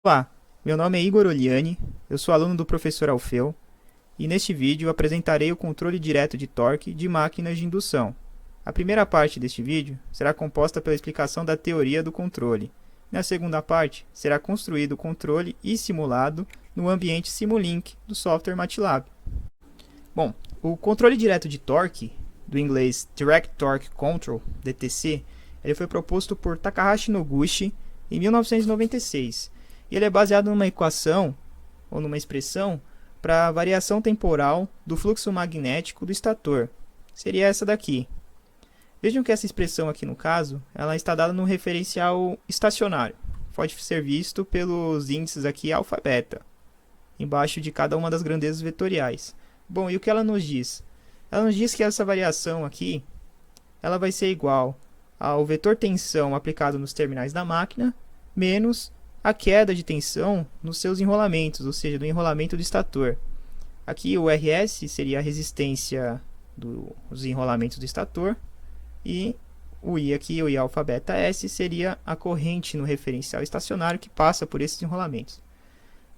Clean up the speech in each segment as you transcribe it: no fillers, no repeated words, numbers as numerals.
Olá, meu nome é Igor Oliani, eu sou aluno do professor Alfeu e neste vídeo apresentarei o controle direto de torque de máquinas de indução. A primeira parte deste vídeo será composta pela explicação da teoria do controle. Na segunda parte, será construído o controle e simulado no ambiente Simulink do software MATLAB. Bom, o controle direto de torque, do inglês Direct Torque Control, DTC, ele foi proposto por Takahashi Noguchi em 1996. E ele é baseado numa equação, ou numa expressão, para a variação temporal do fluxo magnético do estator. Seria essa daqui. Vejam que essa expressão aqui no caso, ela está dada no referencial estacionário. Pode ser visto pelos índices aqui alfa e beta, embaixo de cada uma das grandezas vetoriais. Bom, e o que ela nos diz? Ela nos diz que essa variação aqui, ela vai ser igual ao vetor tensão aplicado nos terminais da máquina, menos a queda de tensão nos seus enrolamentos, ou seja, do enrolamento do estator. Aqui o RS seria a resistência dos enrolamentos do estator e o I aqui, o I alfa beta S, seria a corrente no referencial estacionário que passa por esses enrolamentos.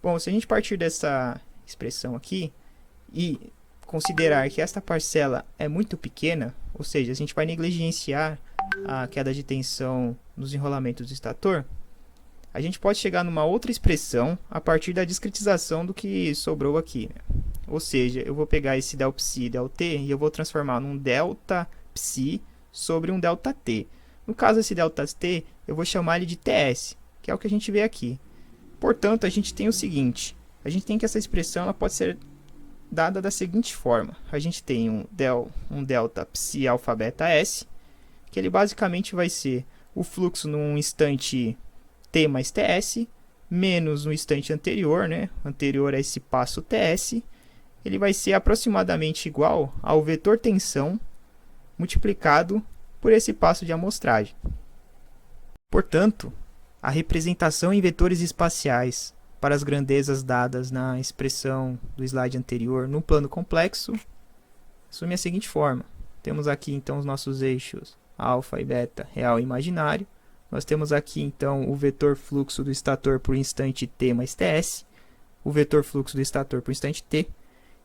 Bom, se a gente partir dessa expressão aqui e considerar que esta parcela é muito pequena, ou seja, a gente vai negligenciar a queda de tensão nos enrolamentos do estator, a gente pode chegar numa outra expressão a partir da discretização do que sobrou aqui, né? Ou seja, eu vou pegar esse del psi del t e eu vou transformar num delta psi sobre um delta t. No caso, esse delta t, eu vou chamar ele de ts, que é o que a gente vê aqui. Portanto, a gente tem o seguinte, a gente tem que essa expressão ela pode ser dada da seguinte forma. A gente tem um delta psi alfa beta s, que ele basicamente vai ser o fluxo num instante t mais ts, menos no instante anterior, né? Anterior a esse passo ts, ele vai ser aproximadamente igual ao vetor tensão multiplicado por esse passo de amostragem. Portanto, a representação em vetores espaciais para as grandezas dadas na expressão do slide anterior no plano complexo assume a seguinte forma. Temos aqui então os nossos eixos alfa e beta real e imaginário. Nós temos aqui, então, o vetor fluxo do estator por instante t mais ts, o vetor fluxo do estator por instante t,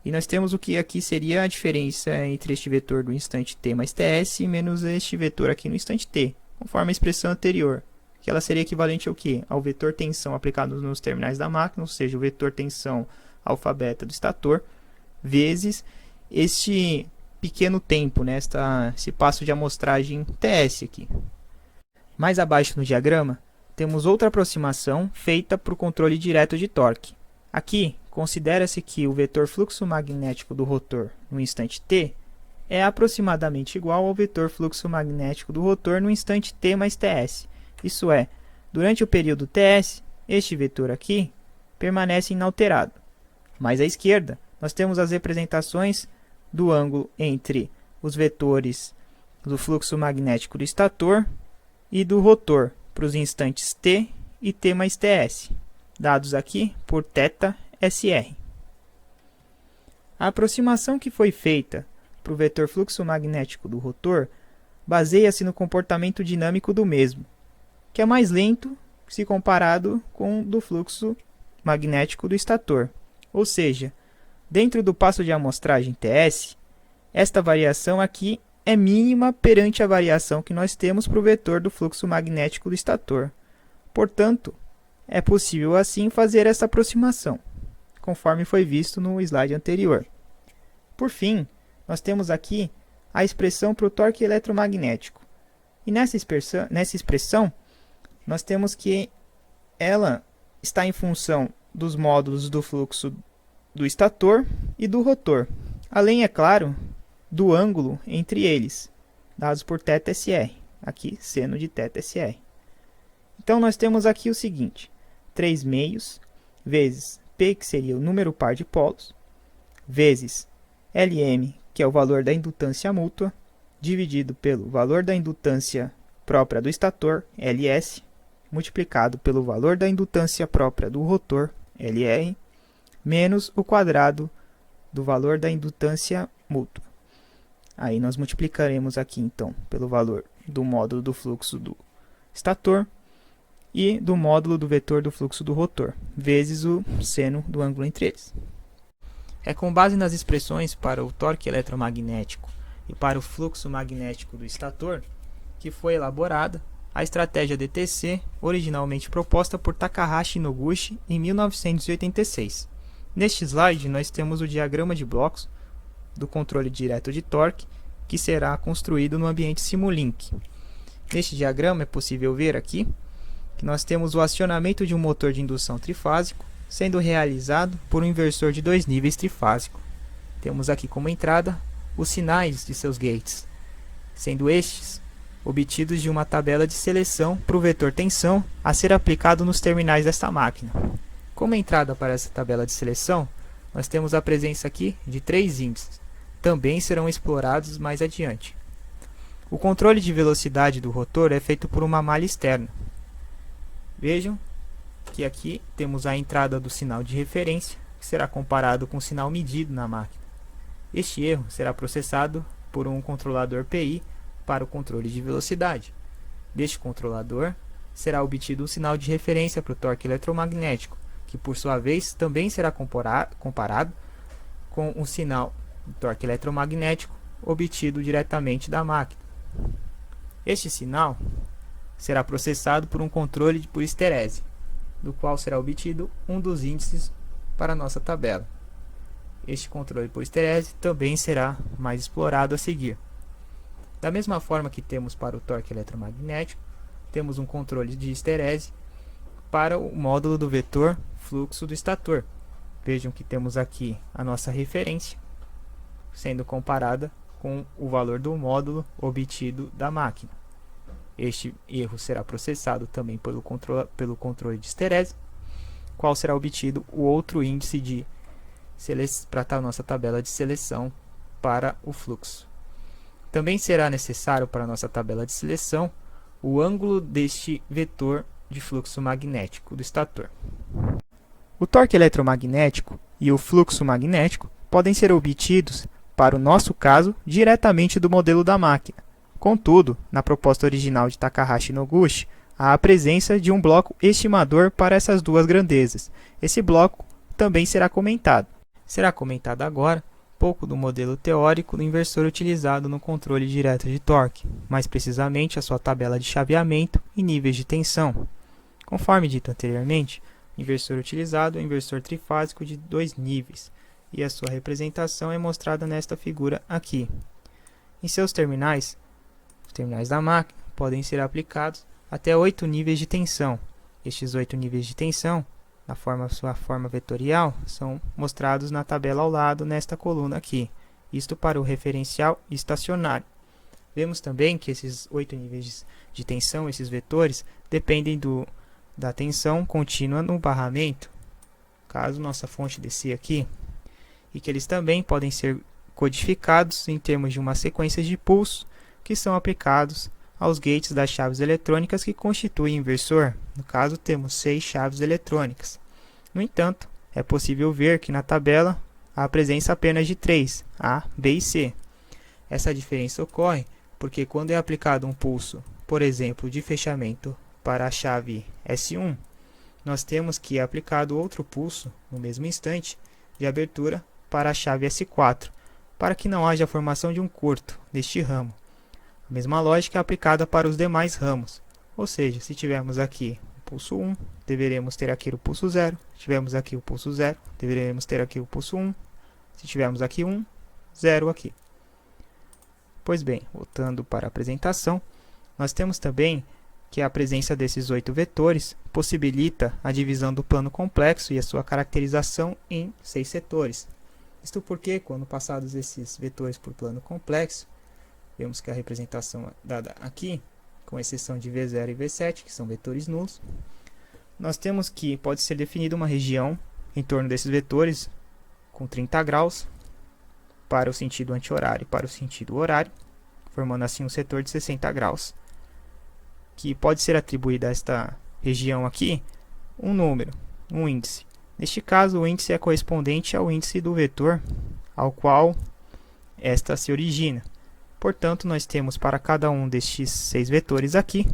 e nós temos o que aqui seria a diferença entre este vetor do instante t mais ts menos este vetor aqui no instante t, conforme a expressão anterior, que ela seria equivalente ao quê? Ao vetor tensão aplicado nos terminais da máquina, ou seja, o vetor tensão alfa beta do estator, vezes este pequeno tempo, né? Esse passo de amostragem ts aqui. Mais abaixo no diagrama, temos outra aproximação feita para o controle direto de torque. Aqui, considera-se que o vetor fluxo magnético do rotor no instante t é aproximadamente igual ao vetor fluxo magnético do rotor no instante t mais ts. Isso é, durante o período ts, este vetor aqui permanece inalterado. Mais à esquerda, nós temos as representações do ângulo entre os vetores do fluxo magnético do estator e do rotor para os instantes t e t mais ts, dados aqui por θsr. A aproximação que foi feita para o vetor fluxo magnético do rotor baseia-se no comportamento dinâmico do mesmo, que é mais lento se comparado com o do fluxo magnético do estator. Ou seja, dentro do passo de amostragem ts, esta variação aqui é mínima perante a variação que nós temos para o vetor do fluxo magnético do estator. Portanto, é possível assim fazer essa aproximação, conforme foi visto no slide anterior. Por fim, nós temos aqui a expressão para o torque eletromagnético. E nessa expressão, nós temos que ela está em função dos módulos do fluxo do estator e do rotor, além, é claro, do ângulo entre eles, dados por θsr, aqui seno de θsr. Então, nós temos aqui o seguinte, 3 meios vezes P, que seria o número par de polos, vezes Lm, que é o valor da indutância mútua, dividido pelo valor da indutância própria do estator, Ls, multiplicado pelo valor da indutância própria do rotor, Lr, menos o quadrado do valor da indutância mútua. Aí nós multiplicaremos aqui, então, pelo valor do módulo do fluxo do estator e do módulo do vetor do fluxo do rotor, vezes o seno do ângulo entre eles. É com base nas expressões para o torque eletromagnético e para o fluxo magnético do estator que foi elaborada a estratégia DTC, originalmente proposta por Takahashi Noguchi em 1986. Neste slide, nós temos o diagrama de blocos do controle direto de torque, que será construído no ambiente Simulink. Neste diagrama é possível ver aqui que nós temos o acionamento de um motor de indução trifásico sendo realizado por um inversor de 2 níveis trifásico. Temos aqui como entrada os sinais de seus gates, sendo estes obtidos de uma tabela de seleção para o vetor tensão a ser aplicado nos terminais desta máquina. Como entrada para essa tabela de seleção, nós temos a presença aqui de 3 índices, também serão explorados mais adiante. O controle de velocidade do rotor é feito por uma malha externa. Vejam que aqui temos a entrada do sinal de referência, que será comparado com o sinal medido na máquina. Este erro será processado por um controlador PI para o controle de velocidade. Deste controlador será obtido um sinal de referência para o torque eletromagnético, que por sua vez também será comparado com o sinal do torque eletromagnético obtido diretamente da máquina. Este sinal será processado por um controle por histerese, do qual será obtido um dos índices para a nossa tabela. Este controle por histerese também será mais explorado a seguir. Da mesma forma que temos para o torque eletromagnético, temos um controle de histerese para o módulo do vetor fluxo do estator. Vejam que temos aqui a nossa referência, sendo comparada com o valor do módulo obtido da máquina. Este erro será processado também pelo controle de histerese, qual será obtido o outro índice para a nossa tabela de seleção para o fluxo. Também será necessário para a nossa tabela de seleção o ângulo deste vetor de fluxo magnético do estator. O torque eletromagnético e o fluxo magnético podem ser obtidos, para o nosso caso, diretamente do modelo da máquina. Contudo, na proposta original de Takahashi Noguchi, há a presença de um bloco estimador para essas duas grandezas. Esse bloco também será comentado. Será comentado agora pouco do modelo teórico do inversor utilizado no controle direto de torque, mais precisamente a sua tabela de chaveamento e níveis de tensão. Conforme dito anteriormente, o inversor utilizado é o inversor trifásico de 2 níveis, e a sua representação é mostrada nesta figura aqui. Em seus terminais, os terminais da máquina, podem ser aplicados até 8 níveis de tensão. Estes 8 níveis de tensão, sua forma vetorial, são mostrados na tabela ao lado nesta coluna aqui, isto para o referencial estacionário. Vemos também que esses 8 níveis de tensão, esses vetores, dependem da tensão contínua no barramento, caso nossa fonte descer aqui, e que eles também podem ser codificados em termos de uma sequência de pulsos que são aplicados aos gates das chaves eletrônicas que constituem o inversor. No caso, temos 6 chaves eletrônicas. No entanto, é possível ver que na tabela há a presença apenas de 3, A, B e C. Essa diferença ocorre porque quando é aplicado um pulso, por exemplo, de fechamento para a chave S1, nós temos que é aplicado outro pulso, no mesmo instante, de abertura para a chave S4, para que não haja a formação de um curto neste ramo. A mesma lógica é aplicada para os demais ramos, ou seja, se tivermos aqui o pulso 1, deveremos ter aqui o pulso 0, se tivermos aqui o pulso 0, deveremos ter aqui o pulso 1, se tivermos aqui 1, 0 aqui. Pois bem, voltando para a apresentação, nós temos também que a presença desses 8 vetores possibilita a divisão do plano complexo e a sua caracterização em 6 setores. Isto porque, quando passados esses vetores por plano complexo, vemos que a representação dada aqui, com exceção de V0 e V7, que são vetores nulos, nós temos que pode ser definida uma região em torno desses vetores com 30 graus para o sentido anti-horário e para o sentido horário, formando assim um setor de 60 graus, que pode ser atribuído a esta região aqui um número, um índice. Neste caso, o índice é correspondente ao índice do vetor ao qual esta se origina. Portanto, nós temos para cada um destes 6 vetores aqui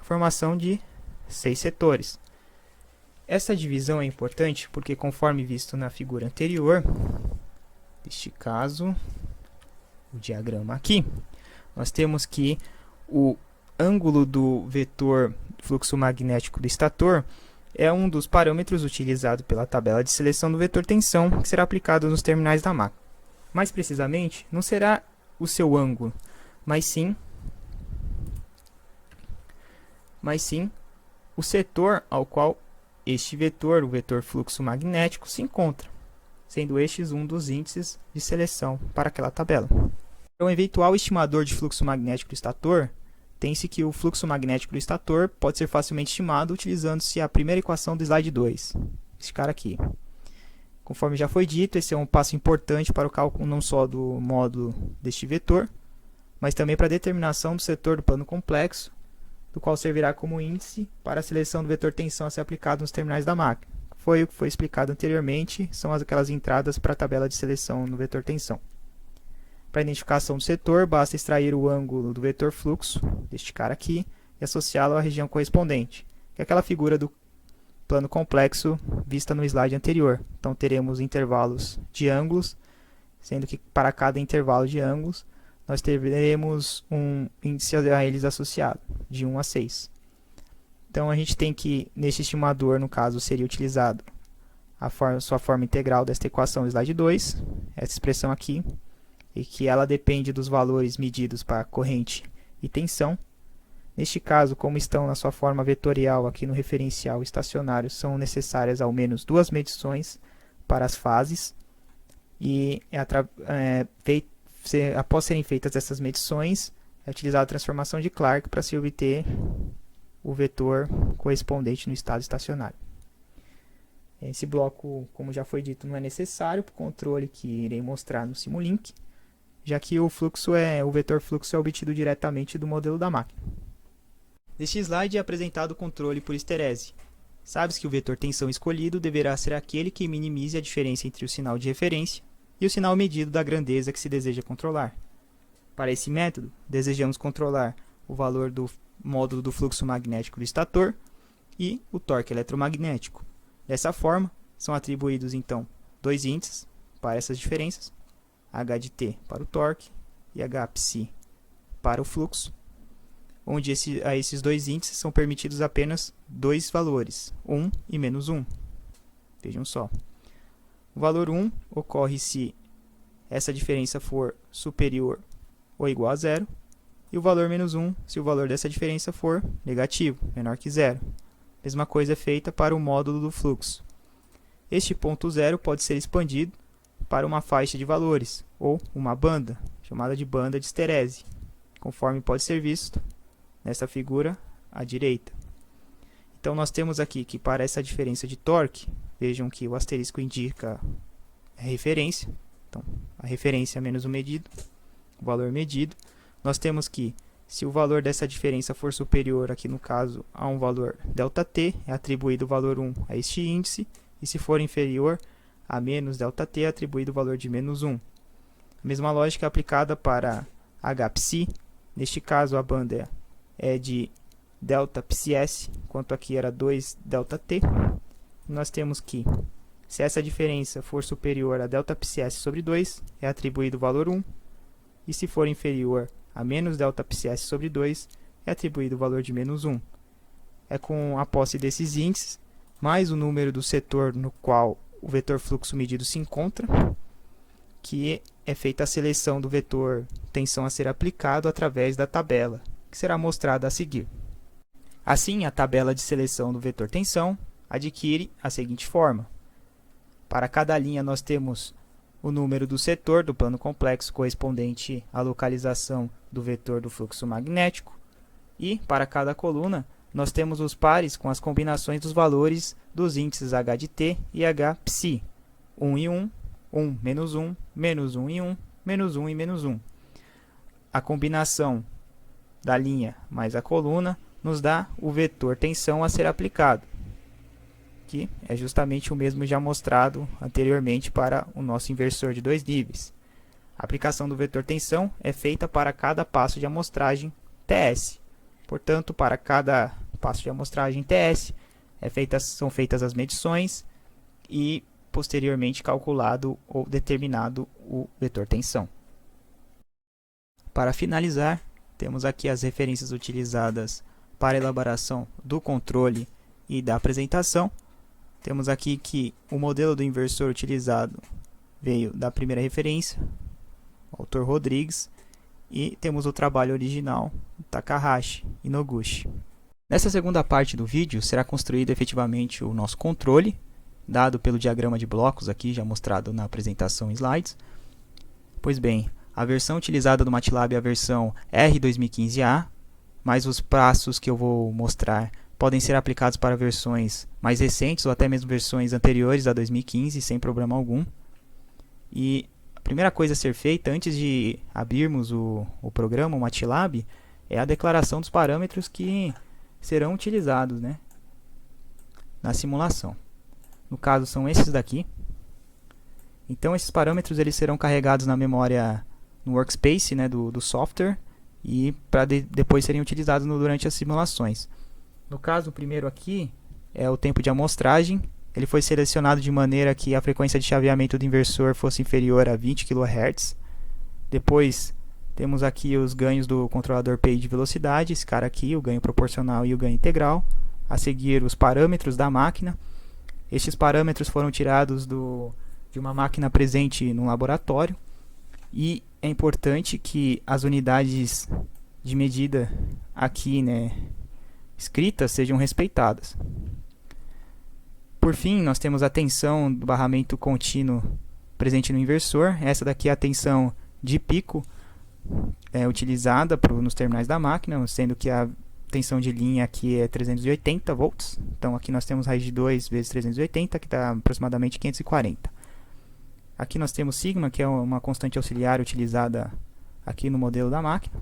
a formação de 6 setores. Essa divisão é importante porque, conforme visto na figura anterior, neste caso, o diagrama aqui, nós temos que o ângulo do vetor fluxo magnético do estator é um dos parâmetros utilizados pela tabela de seleção do vetor tensão, que será aplicado nos terminais da máquina. Mais precisamente, não será o seu ângulo, mas sim o setor ao qual este vetor, o vetor fluxo magnético, se encontra, sendo estes um dos índices de seleção para aquela tabela. Para um eventual estimador de fluxo magnético do estator, tem-se que o fluxo magnético do estator pode ser facilmente estimado utilizando-se a primeira equação do slide 2, esse cara aqui. Conforme já foi dito, esse é um passo importante para o cálculo não só do módulo deste vetor, mas também para a determinação do setor do plano complexo, do qual servirá como índice para a seleção do vetor tensão a ser aplicado nos terminais da máquina. Foi o que foi explicado anteriormente, são aquelas entradas para a tabela de seleção no vetor tensão. Para a identificação do setor, basta extrair o ângulo do vetor fluxo, deste cara aqui, e associá-lo à região correspondente, que é aquela figura do plano complexo vista no slide anterior. Então teremos intervalos de ângulos, sendo que para cada intervalo de ângulos, nós teremos um índice a eles associado, de 1 a 6. Então a gente tem que, neste estimador, no caso, seria utilizado sua forma integral desta equação, slide 2, essa expressão aqui, e que ela depende dos valores medidos para corrente e tensão. Neste caso, como estão na sua forma vetorial aqui no referencial estacionário, são necessárias ao menos 2 medições para as fases, e após serem feitas essas medições, é utilizada a transformação de Clark para se obter o vetor correspondente no estado estacionário. Esse bloco, como já foi dito, não é necessário para o controle que irei mostrar no Simulink, já que o vetor fluxo é obtido diretamente do modelo da máquina. Neste slide é apresentado o controle por esterese. Sabe-se que o vetor tensão escolhido deverá ser aquele que minimize a diferença entre o sinal de referência e o sinal medido da grandeza que se deseja controlar. Para esse método, desejamos controlar o valor do módulo do fluxo magnético do estator e o torque eletromagnético. Dessa forma, são atribuídos então 2 índices para essas diferenças, H de T para o torque e Hψ para o fluxo, onde a esses 2 índices são permitidos apenas 2 valores, 1 e menos 1. Vejam só. O valor 1 ocorre se essa diferença for superior ou igual a 0, e o valor menos 1 se o valor dessa diferença for negativo, menor que 0. Mesma coisa é feita para o módulo do fluxo. Este ponto 0 pode ser expandido para uma faixa de valores, ou uma banda, chamada de banda de esterese, conforme pode ser visto nessa figura à direita. Então nós temos aqui que para essa diferença de torque, vejam que o asterisco indica a referência, então a referência menos o medido, o valor medido. Nós temos que, se o valor dessa diferença for superior, aqui no caso, a um valor ΔT, é atribuído o valor 1 a este índice, e se for inferior a menos ΔT, é atribuído o valor de menos 1. A mesma lógica é aplicada para Hψ. Neste caso, a banda é de ΔPS, enquanto aqui era 2ΔT. Nós temos que, se essa diferença for superior a ΔPS sobre 2, é atribuído o valor 1. E se for inferior a menos ΔPS sobre 2, é atribuído o valor de menos 1. É com a posse desses índices, mais o número do setor no qual o vetor fluxo medido se encontra, que é feita a seleção do vetor tensão a ser aplicado através da tabela, que será mostrada a seguir. Assim, a tabela de seleção do vetor tensão adquire a seguinte forma. Para cada linha nós temos o número do setor do plano complexo correspondente à localização do vetor do fluxo magnético, e para cada coluna nós temos os pares com as combinações dos valores dos índices H de T e Hψ, 1 e 1, 1 menos 1, menos 1 e 1, menos 1 e menos 1. A combinação da linha mais a coluna nos dá o vetor tensão a ser aplicado, que é justamente o mesmo já mostrado anteriormente para o nosso inversor de 2 níveis. A aplicação do vetor tensão é feita para cada passo de amostragem TS. Portanto, para cada passo de amostragem TS, são feitas as medições e posteriormente calculado ou determinado o vetor tensão. Para finalizar, temos aqui as referências utilizadas para a elaboração do controle e da apresentação. Temos aqui que o modelo do inversor utilizado veio da primeira referência, o autor Rodrigues, e temos o trabalho original, Takahashi e Noguchi. Nessa segunda parte do vídeo será construído efetivamente o nosso controle, dado pelo diagrama de blocos aqui já mostrado na apresentação em slides. Pois bem, a versão utilizada do MATLAB é a versão R2015A, mas os passos que eu vou mostrar podem ser aplicados para versões mais recentes ou até mesmo versões anteriores a 2015, sem problema algum. E a primeira coisa a ser feita antes de abrirmos o programa, o MATLAB, é a declaração dos parâmetros que serão utilizados, né, na simulação. No caso são esses daqui. Então esses parâmetros eles serão carregados na memória no workspace, né, do software, e para depois serem utilizados durante as simulações. No caso, o primeiro aqui é o tempo de amostragem. Ele foi selecionado de maneira que a frequência de chaveamento do inversor fosse inferior a 20 kHz. Depois temos aqui os ganhos do controlador PI de velocidade, esse cara aqui, o ganho proporcional e o ganho integral. A seguir, os parâmetros da máquina. Estes parâmetros foram tirados de uma máquina presente no laboratório. E é importante que as unidades de medida aqui, né, escritas sejam respeitadas. Por fim, nós temos a tensão do barramento contínuo presente no inversor. Essa daqui é a tensão de pico utilizada nos terminais da máquina, sendo que a tensão de linha aqui é 380 volts. Então aqui nós temos raiz de 2 vezes 380, que dá aproximadamente 540. Aqui nós temos sigma, que é uma constante auxiliar utilizada aqui no modelo da máquina.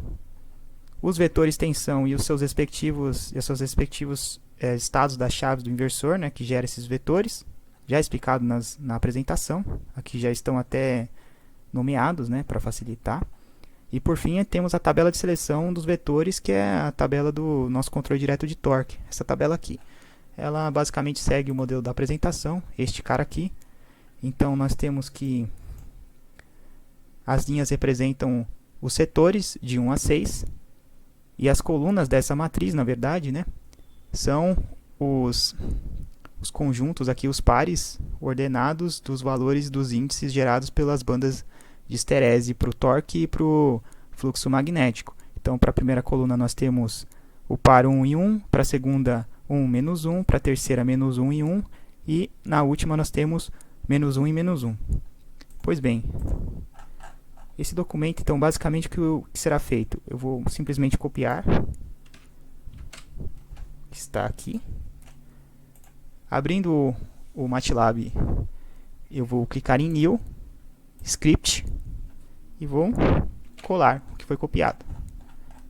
Os vetores tensão e os seus respectivos estados das chaves do inversor, né, que gera esses vetores, já explicado na apresentação. Aqui já estão até nomeados, né, para facilitar. E por fim temos a tabela de seleção dos vetores, que é a tabela do nosso controle direto de torque. Essa tabela aqui, ela basicamente segue o modelo da apresentação, este cara aqui. Então nós temos que as linhas representam os setores de 1 a 6, e as colunas dessa matriz, na verdade, né, são os conjuntos aqui, os pares ordenados dos valores dos índices gerados pelas bandas de esterese para o torque e para o fluxo magnético. Então, para a primeira coluna nós temos o par 1 e 1, para a segunda 1, menos 1, para a terceira menos 1 e 1, e na última nós temos menos 1 e menos 1. Pois bem, esse documento, então, basicamente o que será feito? Eu vou simplesmente copiar, está aqui. Abrindo o MATLAB, eu vou clicar em New, Script, e vou colar o que foi copiado.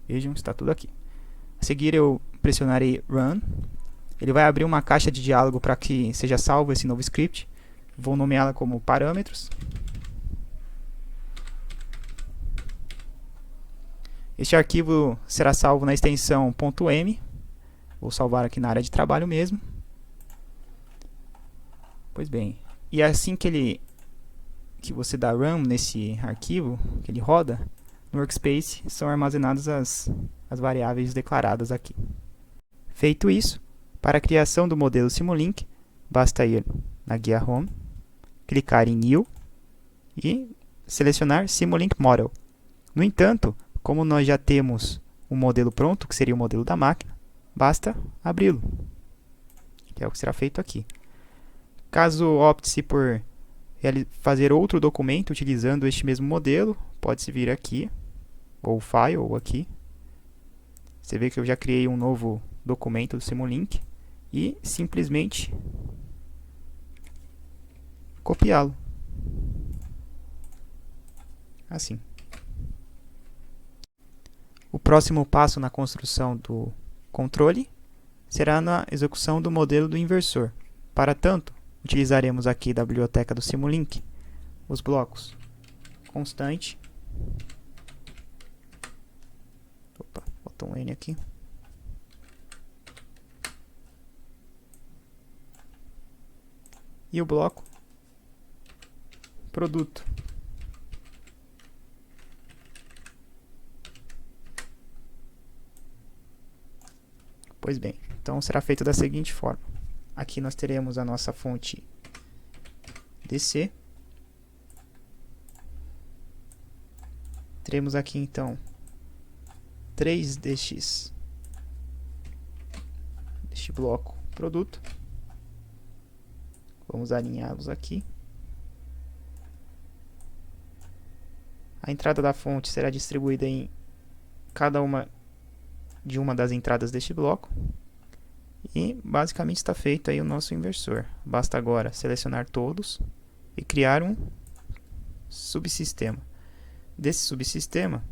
Vejam, está tudo aqui. A seguir eu pressionarei Run. Ele vai abrir uma caixa de diálogo para que seja salvo esse novo script. Vou nomeá-la como parâmetros. Este arquivo será salvo na extensão .m. Vou salvar aqui na área de trabalho mesmo. Pois bem, e assim que você dá run nesse arquivo, que ele roda, no workspace são armazenadas as variáveis declaradas aqui. Feito isso, para a criação do modelo Simulink, basta ir na guia Home, clicar em New e selecionar Simulink Model. No entanto, como nós já temos um modelo pronto, que seria o modelo da máquina, basta abri-lo, que é o que será feito aqui. Caso opte-se por fazer outro documento utilizando este mesmo modelo, pode-se vir aqui, ou File, ou aqui. Você vê que eu já criei um novo documento do Simulink e simplesmente copiá-lo. Assim. O próximo passo na construção do controle será na execução do modelo do inversor. Para tanto, utilizaremos aqui da biblioteca do Simulink os blocos constante, bota um N aqui, e o bloco produto. Pois bem, então será feito da seguinte forma. Aqui nós teremos a nossa fonte DC. Teremos aqui então 3 deste bloco produto. Vamos alinhá-los aqui. A entrada da fonte será distribuída em cada uma das entradas deste bloco. E basicamente está feito aí o nosso inversor. Basta agora selecionar todos e criar um subsistema. Desse subsistema,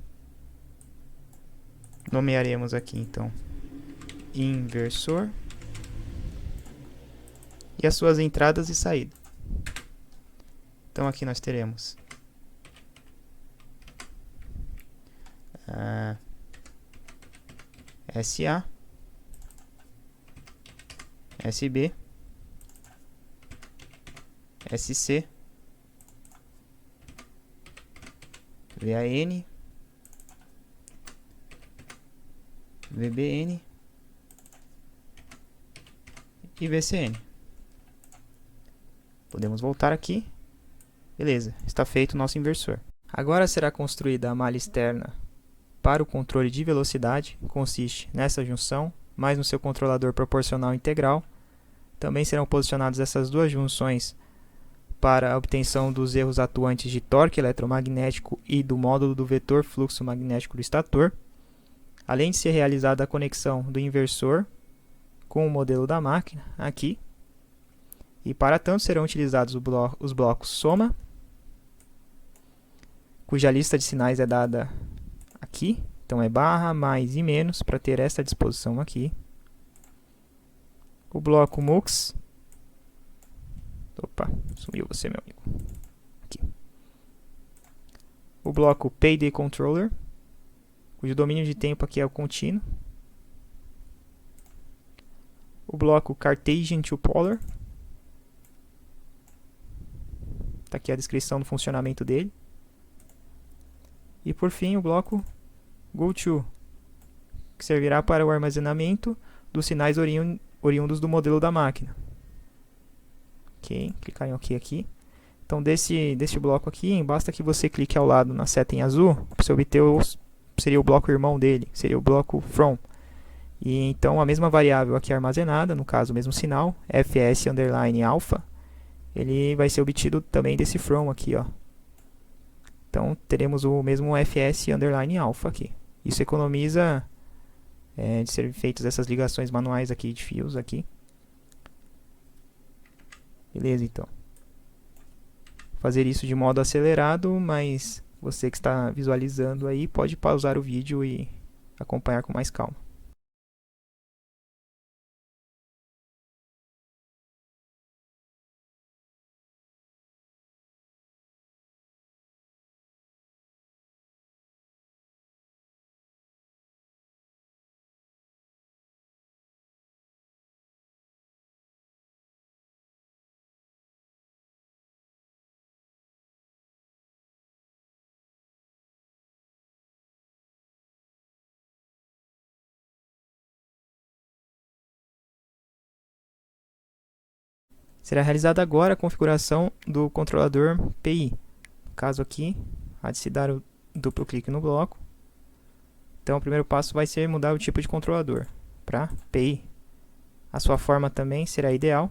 nomearemos aqui então inversor e as suas entradas e saídas. Então aqui nós teremos SA, SB, SC, VAN, VBN e VCN. Podemos voltar aqui. Beleza, está feito o nosso inversor. Agora será construída a malha externa para o controle de velocidade, consiste nessa junção, mais no seu controlador proporcional integral. Também serão posicionadas essas duas junções para a obtenção dos erros atuantes de torque eletromagnético e do módulo do vetor fluxo magnético do estator, além de ser realizada a conexão do inversor com o modelo da máquina, aqui. E para tanto serão utilizados os blocos soma, cuja lista de sinais é dada aqui, então é barra, mais e menos, para ter esta disposição aqui. O bloco mux, opa, sumiu você, meu amigo, aqui. O bloco payday controller, cujo domínio de tempo aqui é o contínuo. O bloco Cartesian to Polar, está aqui a descrição do funcionamento dele. E por fim o bloco GoTo, que servirá para o armazenamento dos sinais oriundos do modelo da máquina. Ok, clicar em OK aqui. Então deste bloco aqui, basta que você clique ao lado na seta em azul, para você obter seria o bloco irmão dele, seria o bloco from. E então a mesma variável aqui armazenada, no caso o mesmo sinal, fs_alpha, ele vai ser obtido também desse from aqui, ó. Então teremos o mesmo fs_alpha aqui. Isso economiza de ser feitas essas ligações manuais aqui de fios aqui. Beleza, então. Vou fazer isso de modo acelerado, mas você que está visualizando aí pode pausar o vídeo e acompanhar com mais calma. Será realizada agora a configuração do controlador PI. No caso aqui, há de se dar o duplo clique no bloco. Então o primeiro passo vai ser mudar o tipo de controlador para PI. A sua forma também será ideal.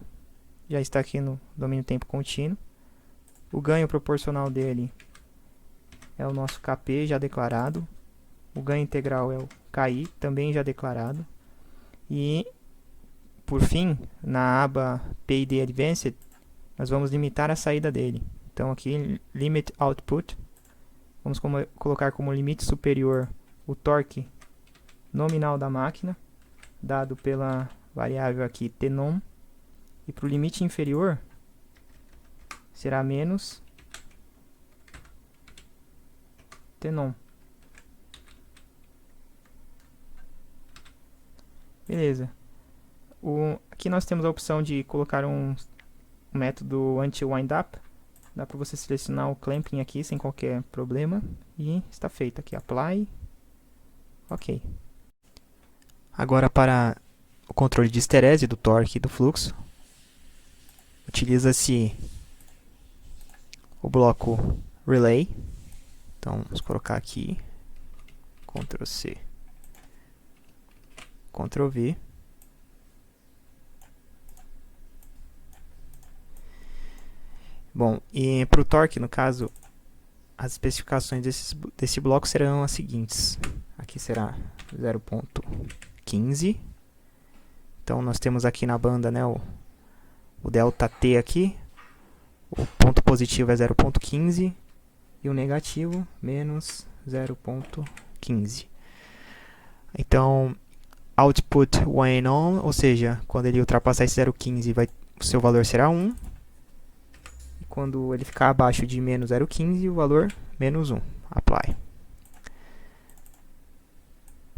Já está aqui no domínio tempo contínuo. O ganho proporcional dele é o nosso KP já declarado. O ganho integral é o KI, também já declarado. E por fim, na aba PID Advanced, nós vamos limitar a saída dele. Então aqui, Limit Output, vamos colocar como limite superior o torque nominal da máquina, dado pela variável aqui tnom, e para o limite inferior será menos tnom. Beleza. Aqui nós temos a opção de colocar uma método anti-windup. Dá para você selecionar o clamping aqui sem qualquer problema. E está feito aqui. Apply. Ok. Agora para o controle de esterese do torque e do fluxo, utiliza-se o bloco Relay. Então vamos colocar aqui Ctrl C, Ctrl V. Bom, e para o torque, no caso, as especificações desse bloco serão as seguintes. Aqui será 0.15. Então nós temos aqui na banda, né, o ΔT aqui. O ponto positivo é 0.15 e o negativo menos 0.15. Então, output when on, ou seja, quando ele ultrapassar esse 0.15, o seu valor será 1. E quando ele ficar abaixo de menos 0.15, o valor menos 1. Apply.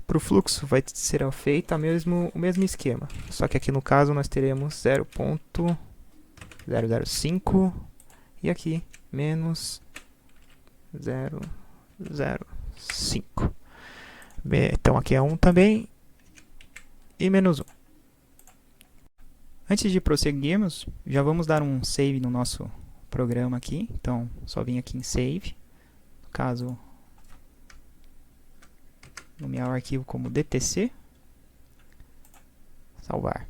Para o fluxo vai ser feito o mesmo esquema, só que aqui no caso nós teremos 0.005 e aqui menos 0.05. Então aqui é 1 também e menos 1. Antes de prosseguirmos, já vamos dar um save no nosso programa aqui. Então só vim aqui em save, no caso nomear o arquivo como DTC, salvar.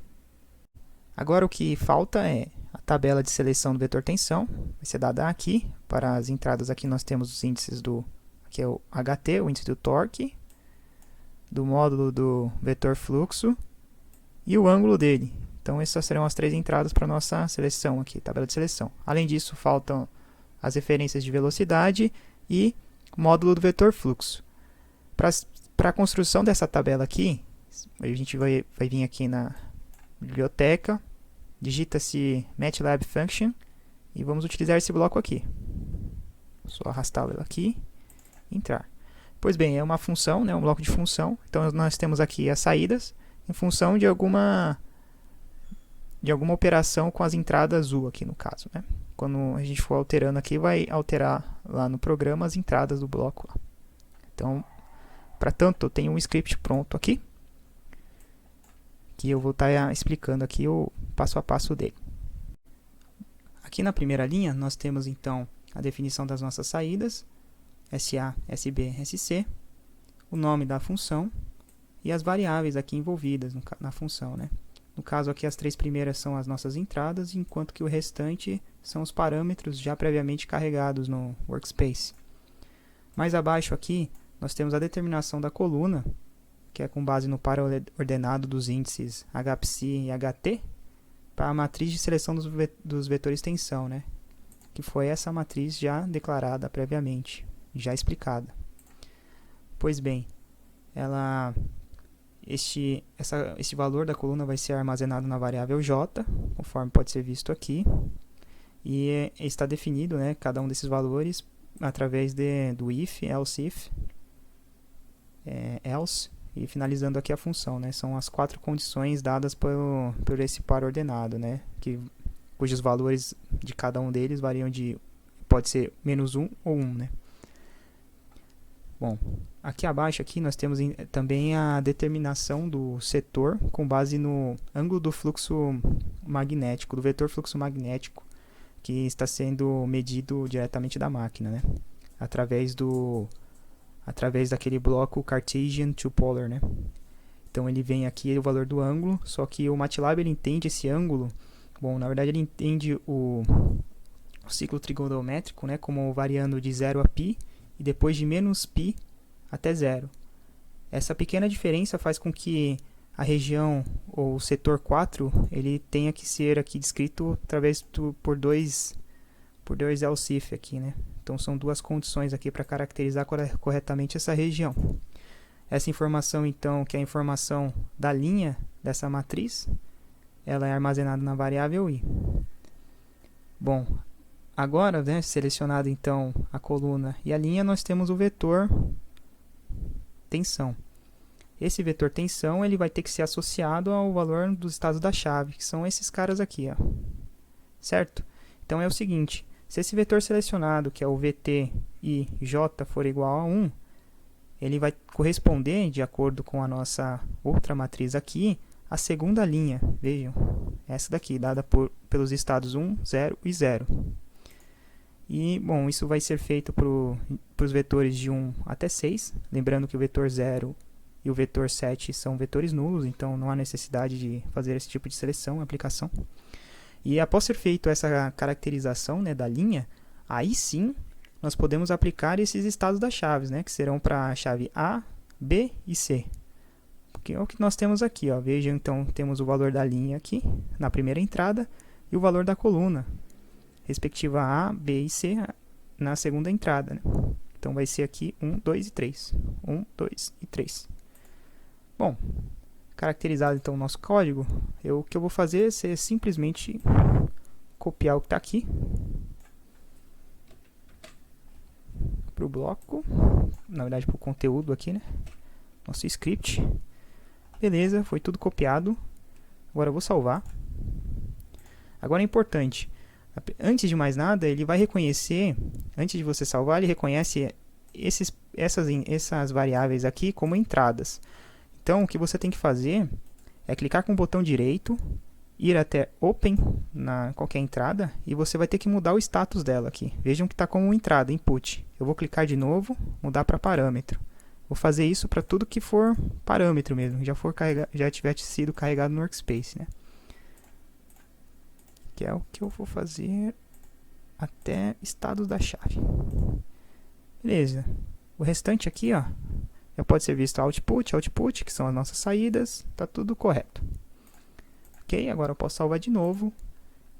Agora o que falta é a tabela de seleção do vetor tensão, vai ser dada aqui. Para as entradas aqui nós temos os índices aqui é o HT, o índice do torque, do módulo do vetor fluxo e o ângulo dele. Então essas serão as 3 entradas para a nossa seleção aqui, tabela de seleção. Além disso, faltam as referências de velocidade e módulo do vetor fluxo. Para a construção dessa tabela aqui, a gente vai vir aqui na biblioteca, digita-se MATLAB Function e vamos utilizar esse bloco aqui. Só arrastá-lo aqui e entrar. Pois bem, é uma função, né, um bloco de função. Então nós temos aqui as saídas em função de alguma operação com as entradas U aqui no caso, né? Quando a gente for alterando aqui, vai alterar lá no programa as entradas do bloco. Então, para tanto, eu tenho um script pronto aqui, que eu vou estar explicando aqui o passo a passo dele. Aqui na primeira linha, nós temos então a definição das nossas saídas, SA, SB, SC, o nome da função e as variáveis aqui envolvidas na função, né? No caso aqui, as 3 primeiras são as nossas entradas, enquanto que o restante são os parâmetros já previamente carregados no workspace. Mais abaixo aqui, nós temos a determinação da coluna, que é com base no par ordenado dos índices HPSI e HT, para a matriz de seleção dos vetores tensão, né? Que foi essa matriz já declarada previamente, já explicada. Pois bem, este valor da coluna vai ser armazenado na variável j, conforme pode ser visto aqui, e está definido, né, cada um desses valores através do if, else, e finalizando aqui a função, né? São as 4 condições dadas por esse par ordenado, né? Cujos valores de cada um deles variam pode ser menos 1 ou 1, né? Bom, aqui abaixo aqui nós temos também a determinação do setor com base no ângulo do fluxo magnético, do vetor fluxo magnético, que está sendo medido diretamente da máquina, né? Através daquele bloco Cartesian Two-Polar, né? Então ele vem aqui o valor do ângulo, só que o MATLAB ele entende esse ângulo, bom, na verdade ele entende o ciclo trigonométrico, né, como variando de 0 a π e depois de menos π até 0. Essa pequena diferença faz com que a região ou o setor 4 ele tenha que ser aqui descrito através por dois else aqui, né? Então são 2 condições aqui para caracterizar corretamente essa região. Essa informação então, que é a informação da linha dessa matriz, ela é armazenada na variável i. Bom, agora, né, selecionado então a coluna e a linha, nós temos o vetor tensão. Esse vetor tensão ele vai ter que ser associado ao valor dos estados da chave, que são esses caras aqui, ó. certo? Então é o seguinte, se esse vetor selecionado, que é o VT e J, for igual a 1, ele vai corresponder, de acordo com a nossa outra matriz aqui, à segunda linha, vejam, essa daqui, dada pelos estados 1, 0 e 0. E, bom, isso vai ser feito para os vetores de 1 até 6, lembrando que o vetor 0 e o vetor 7 são vetores nulos, então não há necessidade de fazer esse tipo de seleção, aplicação. E após ser feito essa caracterização, né, da linha, aí sim nós podemos aplicar esses estados das chaves, né, que serão para a chave A, B e C. Que é o que nós temos aqui, ó. Vejam, então, temos o valor da linha aqui, na primeira entrada, e o valor da coluna, respectiva A, B e C, na segunda entrada, né? Então, vai ser aqui 1, 2 e 3. 1, 2 e 3. Bom, caracterizado, então, o nosso código, o que eu vou fazer é simplesmente copiar o que está aqui para o bloco, na verdade, para o conteúdo aqui, né? Nosso script. Beleza, foi tudo copiado. Agora eu vou salvar. Agora é importante, antes de mais nada, ele vai reconhecer, antes de você salvar, ele reconhece essas variáveis aqui como entradas. Então, o que você tem que fazer é clicar com o botão direito, ir até Open na qualquer entrada, e você vai ter que mudar o status dela aqui. Vejam que está como entrada, input. Eu vou clicar de novo, mudar para parâmetro. Vou fazer isso para tudo que for parâmetro mesmo, já tiver sido carregado no workspace, né? Que é o que eu vou fazer até estados da chave. Beleza. O restante aqui, ó, já pode ser visto output, que são as nossas saídas, tá tudo correto. Ok, agora eu posso salvar de novo.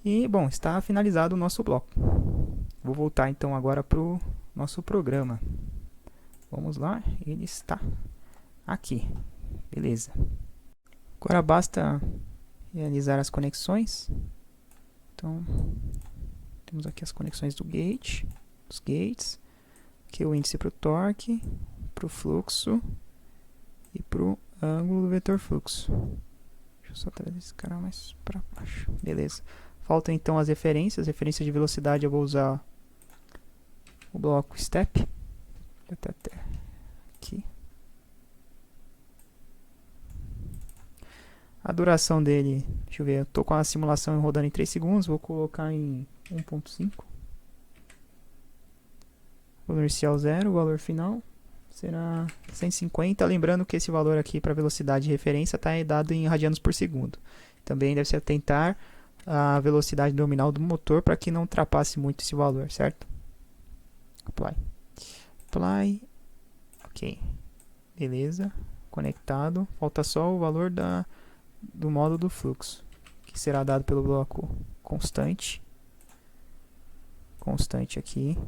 E, bom, está finalizado o nosso bloco. Vou voltar então agora para o nosso programa. Vamos lá, ele está aqui. Beleza. Agora basta realizar as conexões. Então, temos aqui as conexões do gate, os gates. Aqui o índice para o torque, para o fluxo e para o ângulo do vetor fluxo. Deixa eu só trazer esse cara mais para baixo. Beleza. Faltam então as referências. Referência de velocidade eu vou usar o bloco step. Até aqui. A duração dele, deixa eu ver, eu estou com a simulação rodando em 3 segundos, vou colocar em 1.5. Valor inicial 0, o valor final será 150, lembrando que esse valor aqui para velocidade de referência está dado em radianos por segundo. Também deve se atentar à velocidade nominal do motor para que não ultrapasse muito esse valor, certo? Apply. Ok, beleza, conectado. Falta só o valor do módulo do fluxo, que será dado pelo bloco constante aqui.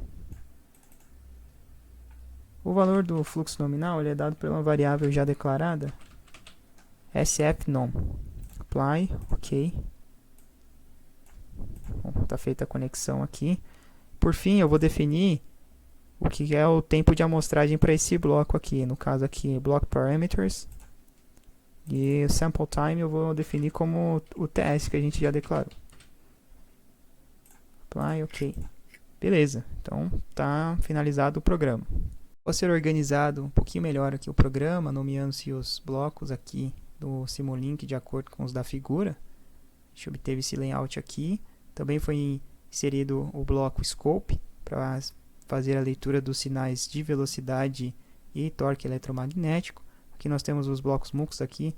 O valor do fluxo nominal ele é dado por uma variável já declarada, sfnom. Apply, ok. Bom, tá feita a conexão aqui. Por fim, eu vou definir o que é o tempo de amostragem para esse bloco aqui. No caso aqui, block parameters. E o sample time eu vou definir como o TS que a gente já declarou. Apply, ok. Beleza, então tá finalizado o programa. Vou ser organizado um pouquinho melhor aqui o programa, nomeando-se os blocos aqui do Simulink de acordo com os da figura. A gente obteve esse layout aqui. Também foi inserido o bloco Scope para fazer a leitura dos sinais de velocidade e torque eletromagnético. Aqui nós temos os blocos MUX aqui,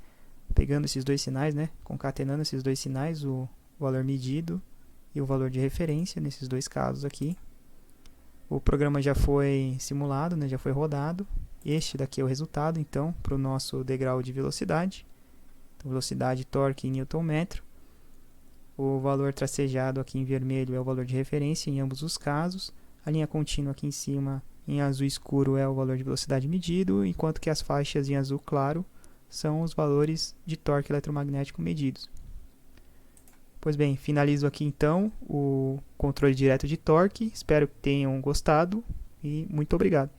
pegando esses dois sinais, né, concatenando esses dois sinais, o valor medido e o valor de referência nesses dois casos aqui. O programa já foi simulado, né, já foi rodado. Este daqui é o resultado, então, para o nosso degrau de velocidade. Então, velocidade, torque e newton-metro. O valor tracejado aqui em vermelho é o valor de referência em ambos os casos. A linha contínua aqui em cima, em azul escuro, é o valor de velocidade medido, enquanto que as faixas em azul claro são os valores de torque eletromagnético medidos. Pois bem, finalizo aqui então o controle direto de torque. Espero que tenham gostado e muito obrigado.